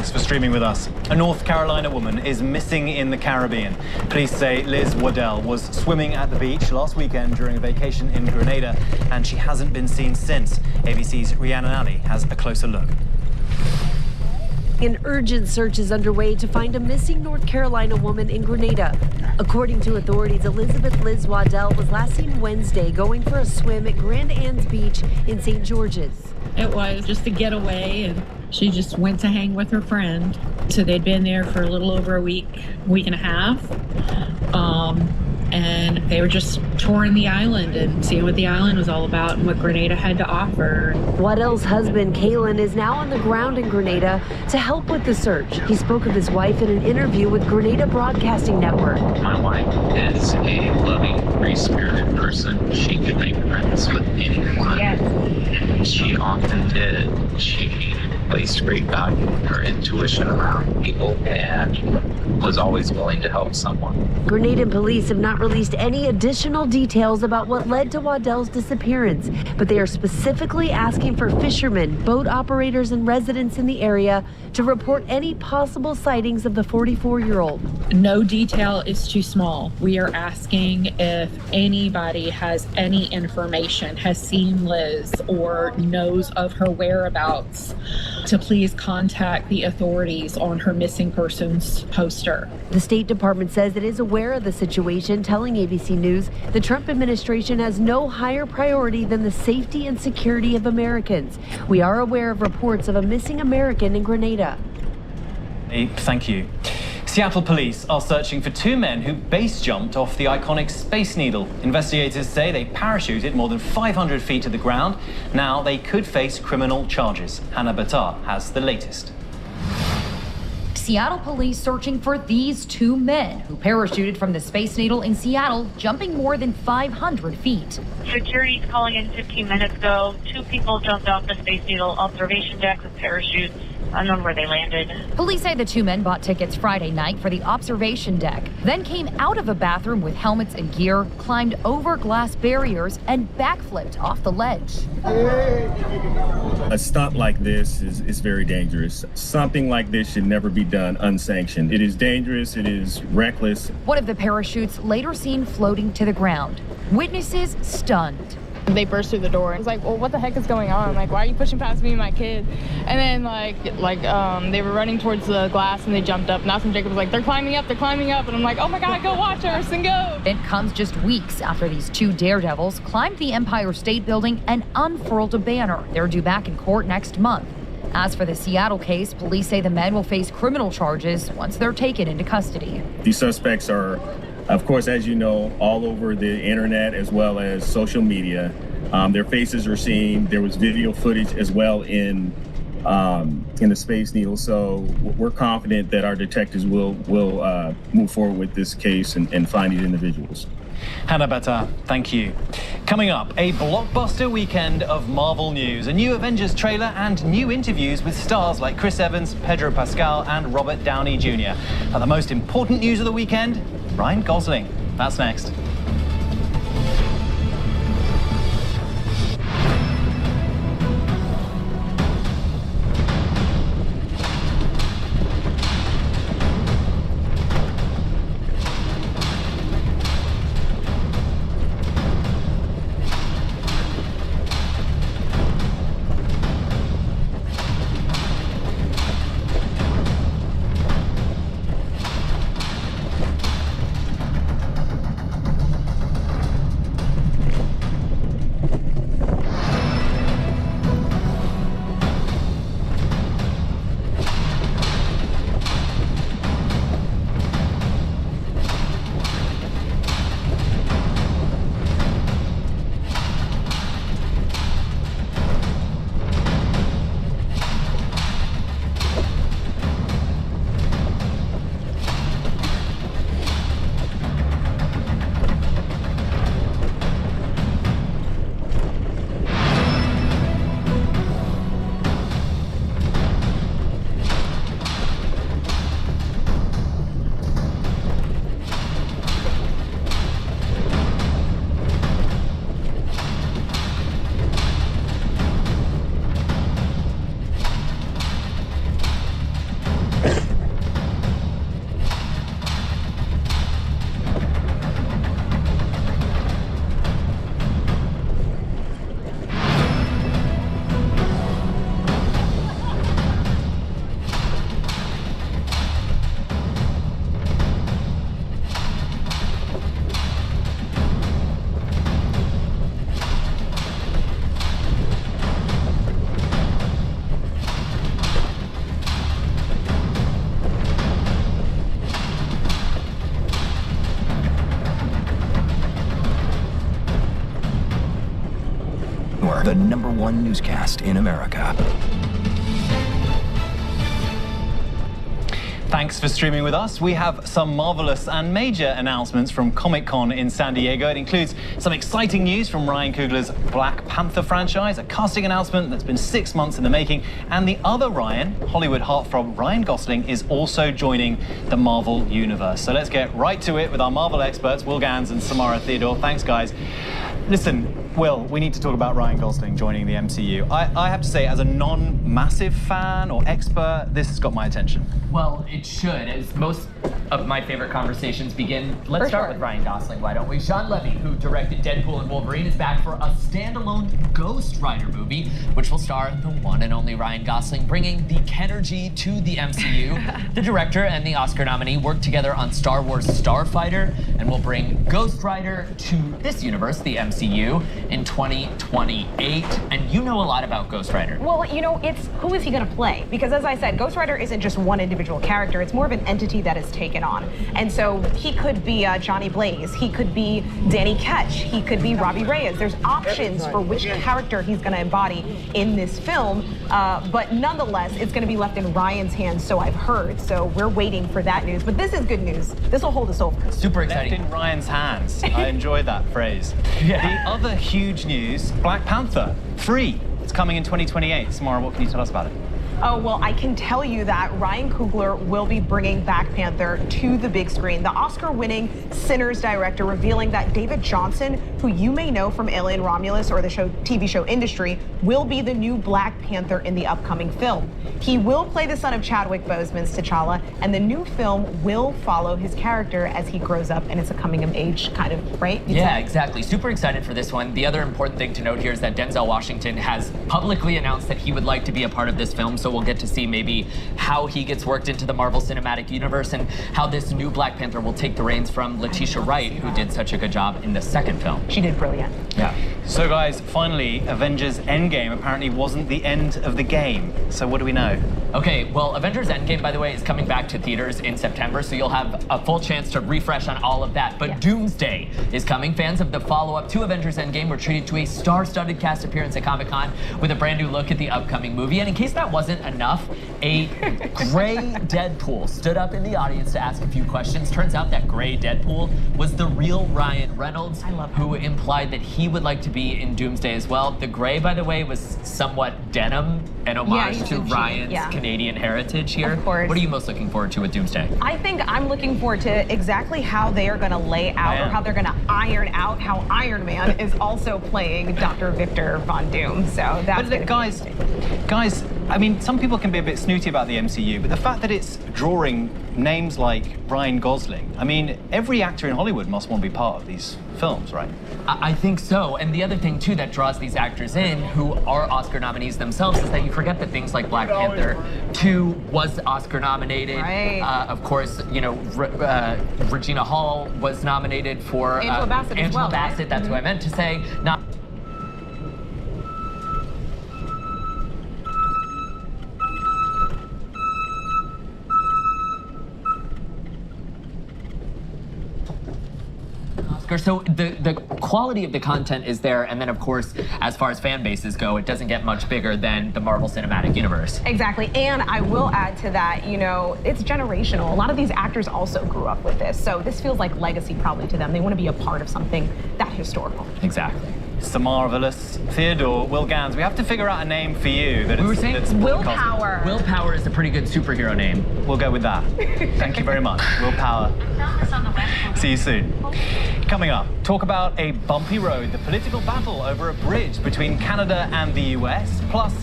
Thanks for streaming with us. A North Carolina woman is missing in the Caribbean. Police say Liz Waddell was swimming at the beach last weekend during a vacation in Grenada, and she hasn't been seen since. ABC's Rhiannon Alley has a closer look. An urgent search is underway to find a missing North Carolina woman in Grenada. According to authorities, Elizabeth Liz Waddell was last seen Wednesday going for a swim at Grand Anse Beach in St. George's. It was just a getaway, and she just went to hang with her friend. So they'd been there for a little over a week and a half. And they were just touring the island and seeing what the island was all about and what Grenada had to offer. Waddell's husband, Kalen, is now on the ground in Grenada to help with the search. He spoke of his wife in an interview with Grenada Broadcasting Network. My wife is a loving, free-spirited person. She could make friends with anyone. Yes. She often did. She placed great value on her intuition around people and was always willing to help someone. Grenada police have not released any additional details about what led to Waddell's disappearance, but they are specifically asking for fishermen, boat operators, and residents in the area to report any possible sightings of the 44-year-old. No detail is too small. We are asking if anybody has any information, has seen Liz, or knows of her whereabouts, to please contact the authorities on her missing persons poster. The State Department says it is aware of the situation, telling ABC News the Trump administration has no higher priority than the safety and security of Americans. We are aware of reports of a missing American in Grenada. Thank you. Seattle police are searching for two men who base jumped off the iconic Space Needle. Investigators say they parachuted more than 500 feet to the ground. Now they could face criminal charges. Hannah Batar has the latest. Seattle police searching for these two men who parachuted from the Space Needle in Seattle, jumping more than 500 feet. Security's calling in 15 minutes ago. Two people jumped off the Space Needle observation deck with parachutes. Unknown where they landed. Police say the two men bought tickets Friday night for the observation deck, then came out of a bathroom with helmets and gear, climbed over glass barriers, and backflipped off the ledge. A stunt like this is very dangerous. Something like this should never be done unsanctioned. It is dangerous, it is reckless. One of the parachutes later seen floating to the ground. Witnesses stunned. They burst through the door. I was like, well, what the heck is going on? Like, why are you pushing past me and my kid? And then they were running towards the glass and they jumped up. And that's when Jacob was like, they're climbing up. And I'm like, oh my God, go watch us and go. It comes just weeks after these two daredevils climbed the Empire State Building and unfurled a banner. They're due back in court next month. As for the Seattle case, police say the men will face criminal charges once they're taken into custody. These suspects are, of course, as you know, all over the internet as well as social media. Their faces are seen. There was video footage as well in the Space Needle. So we're confident that our detectives will move forward with this case and find these individuals. Hannah Batar, thank you. Coming up, a blockbuster weekend of Marvel news, a new Avengers trailer, and new interviews with stars like Chris Evans, Pedro Pascal, and Robert Downey Jr. But the most important news of the weekend, Ryan Gosling. That's next. 24, the #1 newscast in America. Thanks for streaming with us. We have some marvelous and major announcements from Comic-Con in San Diego. It includes some exciting news from Ryan Coogler's Black Panther franchise, a casting announcement that's been 6 months in the making, and the other Ryan, Hollywood heartthrob Ryan Gosling, is also joining the Marvel Universe. So let's get right to it with our Marvel experts, Will Gans and Samara Theodore. Thanks, guys. Listen, Will, we need to talk about Ryan Gosling joining the MCU. I have to say, as a non-massive fan or expert, this has got my attention. Well, it should. As most of my favorite conversations begin, let's start with Ryan Gosling, why don't we? Sean Levy, who directed Deadpool and Wolverine, is back for a standalone Ghost Rider movie, which will star the one and only Ryan Gosling, bringing the Kenergy to the MCU. The director and the Oscar nominee worked together on Star Wars Starfighter and will bring Ghost Rider to this universe, the MCU, in 2028. And you know a lot about Ghost Rider. Well, you know, it's who is he going to play? Because as I said, Ghost Rider isn't just one individual character. It's more of an entity that is taken on. And so he could be Johnny Blaze. He could be Danny Ketch. He could be Robbie Reyes. There's options for which character he's going to embody in this film. But nonetheless, it's going to be left in Ryan's hands, so I've heard. So we're waiting for that news. But this is good news. This will hold us over. Super exciting. Left in Ryan's hands. I enjoy that phrase. Yeah. The other huge news, Black Panther 3. It's coming in 2028. Samara, what can you tell us about it? Oh, well, I can tell you that Ryan Coogler will be bringing Black Panther to the big screen. The Oscar-winning Sinners director revealing that David Johnson, who you may know from Alien Romulus or the TV show Industry, will be the new Black Panther in the upcoming film. He will play the son of Chadwick Boseman's T'Challa, and the new film will follow his character as he grows up, and it's a coming-of-age kind of, right? Yeah, exactly. Super excited for this one. The other important thing to note here is that Denzel Washington has publicly announced that he would like to be a part of this film, so we'll get to see maybe how he gets worked into the Marvel Cinematic Universe and how this new Black Panther will take the reins from Letitia Wright, who did such a good job in the second film. She did brilliant. Yeah. So guys, finally, Avengers Endgame apparently wasn't the end of the game. So what do we know? Okay, well, Avengers Endgame, by the way, is coming back to theaters in September, so you'll have a full chance to refresh on all of that. But Doomsday is coming. Fans of the follow-up to Avengers Endgame were treated to a star-studded cast appearance at Comic-Con with a brand new look at the upcoming movie. And in case that wasn't enough, a gray Deadpool stood up in the audience to ask a few questions. Turns out that gray Deadpool was the real Ryan Reynolds, who implied that he would like to be in Doomsday as well. The gray, by the way, was somewhat denim, an homage to Ryan's Canadian heritage here. Of course. What are you most looking forward to with Doomsday? I think I'm looking forward to exactly how they are going to lay out or how they're going to iron out how Iron Man is also playing Dr. Victor Von Doom. So that's going to be guys, I mean, some people can be a bit snooty about the MCU, but the fact that it's drawing names like Ryan Gosling, I mean, every actor in Hollywood must want to be part of these films, right? I think so. And the other thing, too, that draws these actors in who are Oscar nominees themselves is that you forget that things like Black Panther 2 was Oscar nominated. Right. Of course, you know, Regina Hall was nominated for Angela Bassett as well, Angela Bassett, right? that's who I meant to say. Not so the quality of the content is there, and then of course, as far as fan bases go, it doesn't get much bigger than the Marvel Cinematic Universe. Exactly, and I will add to that, you know, it's generational. A lot of these actors also grew up with this, so this feels like legacy probably to them. They want to be a part of something that historical. Exactly. So marvelous. Theodore, Will Gans, we have to figure out a name for you. We were saying Willpower. Willpower is a pretty good superhero name. We'll go with that. Thank you very much. Willpower. See you soon. Coming up, talk about a bumpy road, the political battle over a bridge between Canada and the US, plus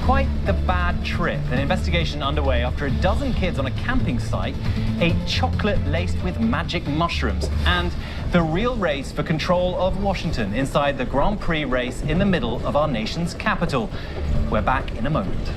quite the bad trip. An investigation underway after a dozen kids on a camping site ate chocolate laced with magic mushrooms, and the real race for control of Washington inside the Grand Prix race in the middle of our nation's capital. We're back in a moment.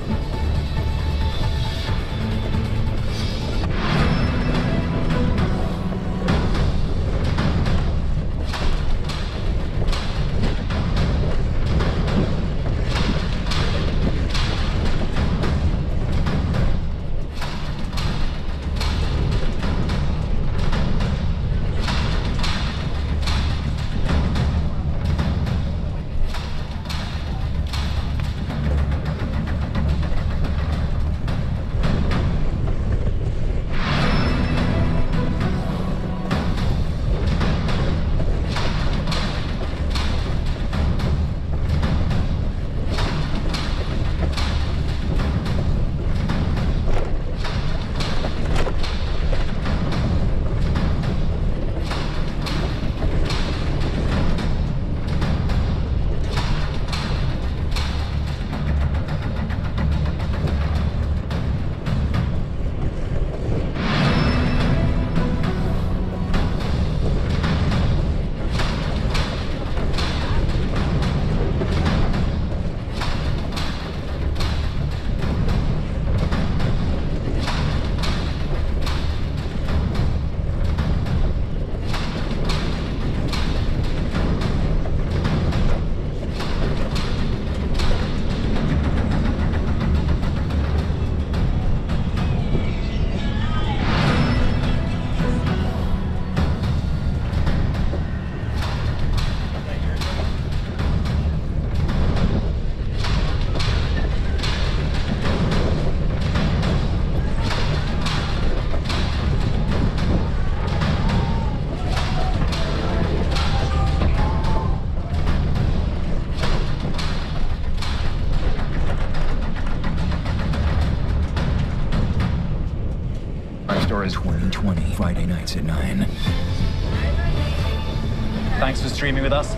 weeknights at 9. Thanks for streaming with us.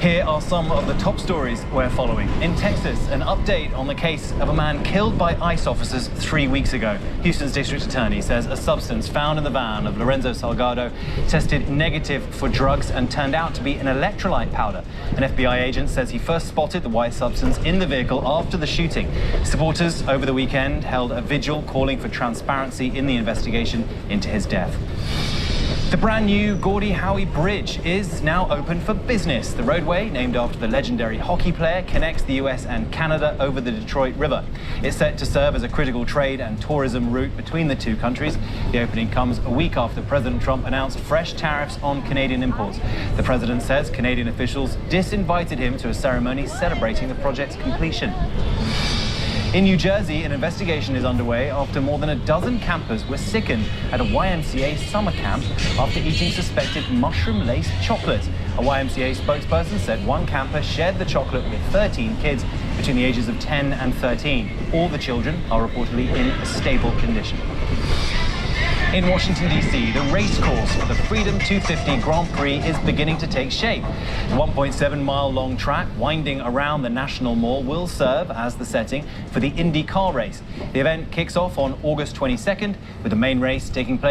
Here are some of the top stories we're following. In Texas, an update on the case of a man killed by ICE officers 3 weeks ago. Houston's district attorney says a substance found in the van of Lorenzo Salgado tested negative for drugs and turned out to be an electrolyte powder. An FBI agent says he first spotted the white substance in the vehicle after the shooting. Supporters over the weekend held a vigil calling for transparency in the investigation into his death. The brand new Gordie Howe Bridge is now open for business. The roadway, named after the legendary hockey player, connects the US and Canada over the Detroit River. It's set to serve as a critical trade and tourism route between the two countries. The opening comes a week after President Trump announced fresh tariffs on Canadian imports. The president says Canadian officials disinvited him to a ceremony celebrating the project's completion. In New Jersey, an investigation is underway after more than a dozen campers were sickened at a YMCA summer camp after eating suspected mushroom-laced chocolate. A YMCA spokesperson said one camper shared the chocolate with 13 kids between the ages of 10 and 13. All the children are reportedly in a stable condition. In Washington, D.C., the race course for the Freedom 250 Grand Prix is beginning to take shape. The 1.7-mile-long track winding around the National Mall will serve as the setting for the Indy car race. The event kicks off on August 22nd, with the main race taking place